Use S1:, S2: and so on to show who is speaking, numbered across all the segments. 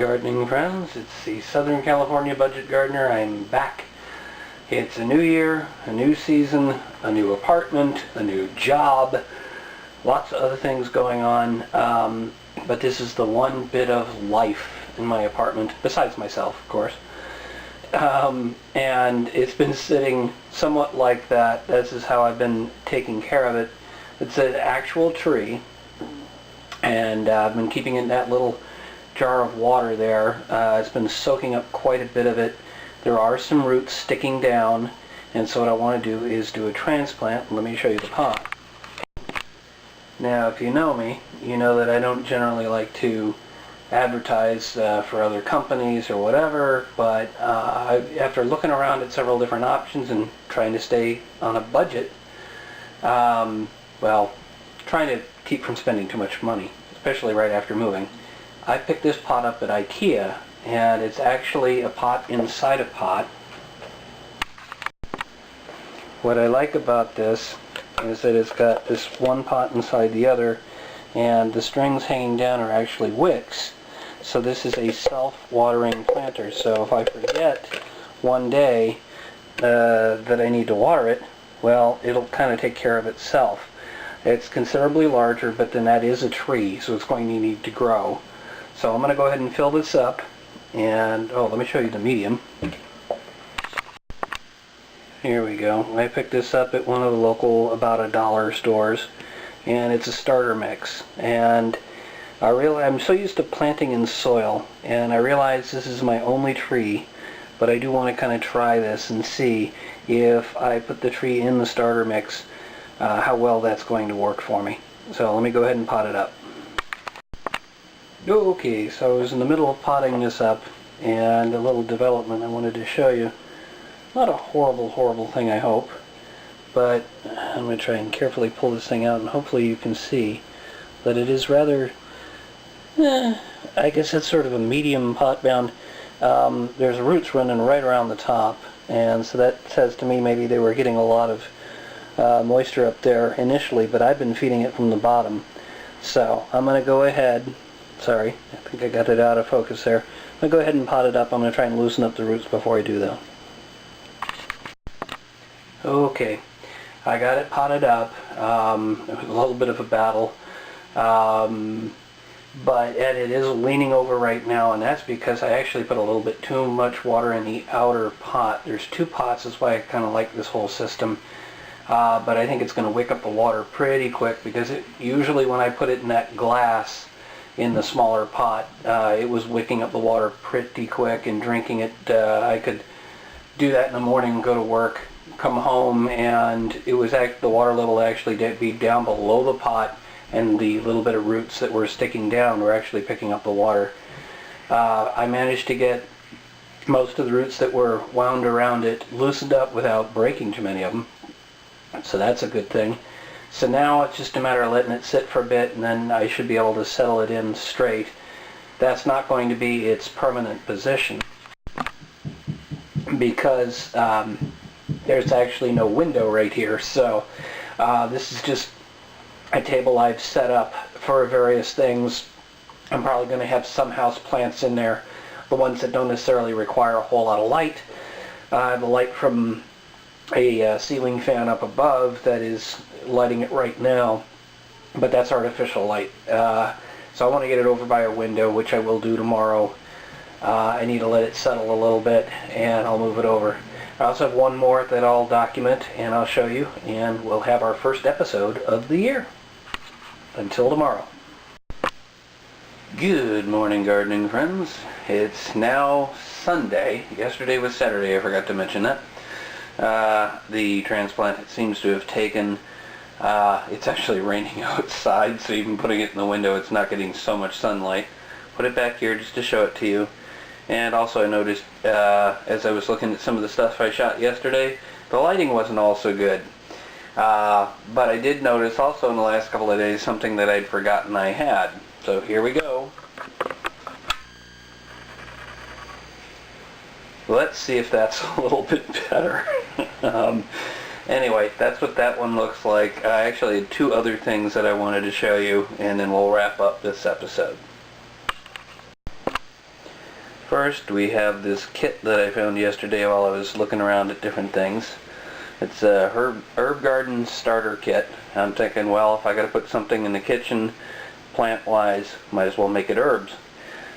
S1: gardening friends. It's the Southern California Budget Gardener. I'm back. It's a new year, a new season, a new apartment, a new job, lots of other things going on, but this is the one bit of life in my apartment, besides myself, of course. And it's been sitting somewhat like that. This is how I've been taking care of it. It's an actual tree, and I've been keeping it in that little jar of water there. It's been soaking up quite a bit of it. There are some roots sticking down, and so what I want to do is do a transplant. Let me show you the pot. Now, if you know me, you know that I don't generally like to advertise for other companies or whatever, but after looking around at several different options and trying to stay on a budget, well, trying to keep from spending too much money, especially right after moving, I picked this pot up at IKEA, and it's actually a pot inside a pot. What I like about this is that it's got this one pot inside the other, and the strings hanging down are actually wicks. So this is a self-watering planter. So if I forget one day that I need to water it, well, it'll kind of take care of itself. It's considerably larger, but then that is a tree, so it's going to need to grow. So I'm going to go ahead and fill this up, and let me show you the medium. Here we go. I picked this up at one of the local about $1 stores, and it's a starter mix. And I'm so used to planting in soil, and I realize this is my only tree, but I do want to kind of try this and see if I put the tree in the starter mix, how well that's going to work for me. So let me go ahead and pot it up. Okay, so I was in the middle of potting this up, and a little development I wanted to show you. Not a horrible thing, I hope, but I'm going to try and carefully pull this thing out, and hopefully you can see that it is rather, I guess it's sort of a medium pot bound. There's roots running right around the top, and so that says to me maybe they were getting a lot of moisture up there initially, but I've been feeding it from the bottom. So I'm going to go ahead. Sorry, I think I got it out of focus there. I'm going to go ahead and pot it up. I'm going to try and loosen up the roots before I do though. Okay, I got it potted up. It was a little bit of a battle, but it is leaning over right now, and that's because I actually put a little bit too much water in the outer pot. There's two pots, that's why I kind of like this whole system. But I think it's going to wick up the water pretty quick, because usually when I put it in that glass in the smaller pot, it was wicking up the water pretty quick and drinking it. I could do that in the morning and go to work, come home, and it was the water level actually be down below the pot, and the little bit of roots that were sticking down were actually picking up the water. I managed to get most of the roots that were wound around it loosened up without breaking too many of them, so that's a good thing. So now it's just a matter of letting it sit for a bit, and then I should be able to settle it in straight. That's not going to be its permanent position, because there's actually no window right here. So this is just a table I've set up for various things. I'm probably going to have some house plants in there, the ones that don't necessarily require a whole lot of light. I have a light from a ceiling fan up above that is lighting it right now, but that's artificial light. So I want to get it over by a window, which I will do tomorrow. I need to let it settle a little bit, and I'll move it over. I also have one more that I'll document, and I'll show you, and we'll have our first episode of the year. Until tomorrow. Good morning, gardening friends. It's now Sunday. Yesterday was Saturday, I forgot to mention that. The transplant seems to have taken. It's actually raining outside, so even putting it in the window, it's not getting so much sunlight. Put it back here just to show it to you. And also I noticed, as I was looking at some of the stuff I shot yesterday, the lighting wasn't all so good. But I did notice also in the last couple of days something that I'd forgotten I had. So here we go. Let's see if that's a little bit better. Anyway, that's what that one looks like. I actually had two other things that I wanted to show you, and then we'll wrap up this episode. First, we have this kit that I found yesterday while I was looking around at different things. It's a herb garden starter kit. I'm thinking, well, if I got to put something in the kitchen, plant-wise, might as well make it herbs.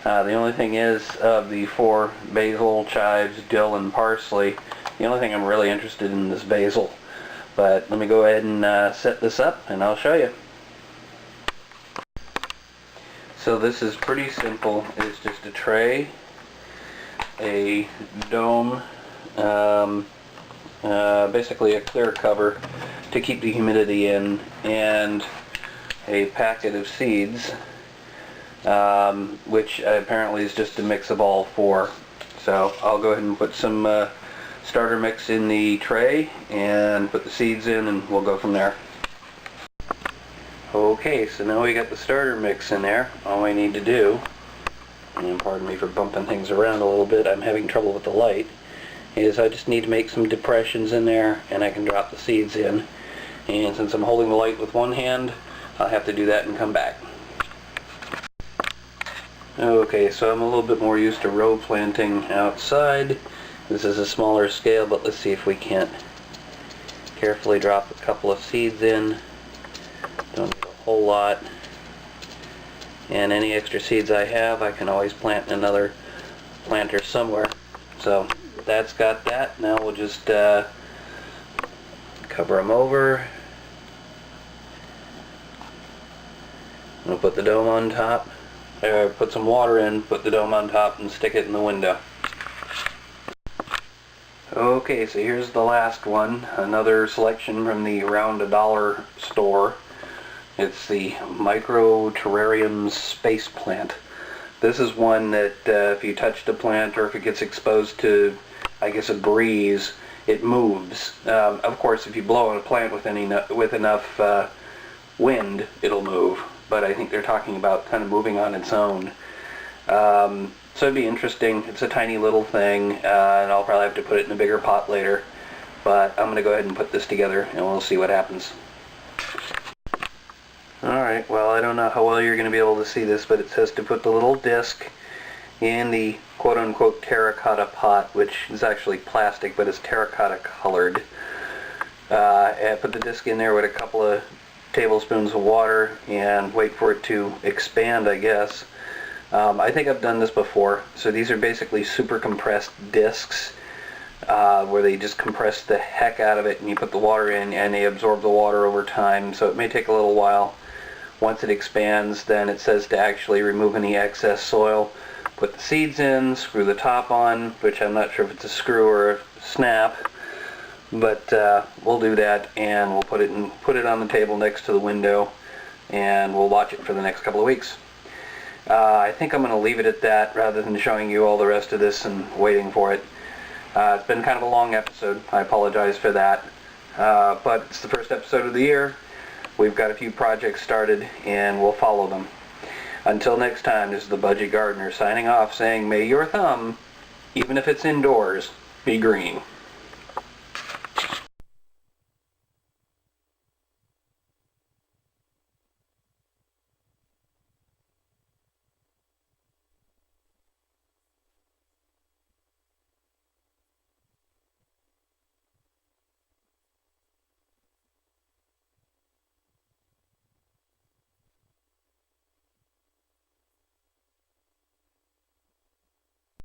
S1: The only thing is, of the 4 basil, chives, dill, and parsley, the only thing I'm really interested in is basil. But let me go ahead and set this up, and I'll show you. So this is pretty simple. It's just a tray, a dome, basically a clear cover to keep the humidity in, and a packet of seeds, which apparently is just a mix of all 4. So I'll go ahead and put some starter mix in the tray and put the seeds in, and we'll go from there. Okay, so now we got the starter mix in there. All we need to do, and pardon me for bumping things around a little bit, I'm having trouble with the light, is I just need to make some depressions in there and I can drop the seeds in. And since I'm holding the light with one hand, I'll have to do that and come back. Okay, so I'm a little bit more used to row planting outside. This is a smaller scale, but let's see if we can't carefully drop a couple of seeds in. Don't need a whole lot. And any extra seeds I have, I can always plant in another planter somewhere. So that's got that. Now we'll just cover them over. We'll put the dome on top. Put some water in, put the dome on top, and stick it in the window. Okay, so here's the last one. Another selection from the Around a Dollar store. It's the Micro Terrarium Space Plant. This is one that if you touch the plant or if it gets exposed to, I guess, a breeze, it moves. Of course, if you blow on a plant with enough wind, it'll move. But I think they're talking about kind of moving on its own. So it'd be interesting. It's a tiny little thing, and I'll probably have to put it in a bigger pot later. But I'm going to go ahead and put this together, and we'll see what happens. Alright, well, I don't know how well you're going to be able to see this, but it says to put the little disc in the quote-unquote terracotta pot, which is actually plastic, but it's terracotta colored. And put the disc in there with a couple of tablespoons of water and wait for it to expand, I guess. I think I've done this before. So these are basically super compressed discs where they just compress the heck out of it, and you put the water in and they absorb the water over time, so it may take a little while. Once it expands, then it says to actually remove any excess soil. Put the seeds in, screw the top on, which I'm not sure if it's a screw or a snap, but we'll do that, and we'll put it on the table next to the window, and we'll watch it for the next couple of weeks. I think I'm going to leave it at that rather than showing you all the rest of this and waiting for it. It's been kind of a long episode. I apologize for that, but it's the first episode of the year. We've got a few projects started, and we'll follow them. Until next time, this is the Budgie Gardener signing off, saying, may your thumb, even if it's indoors, be green.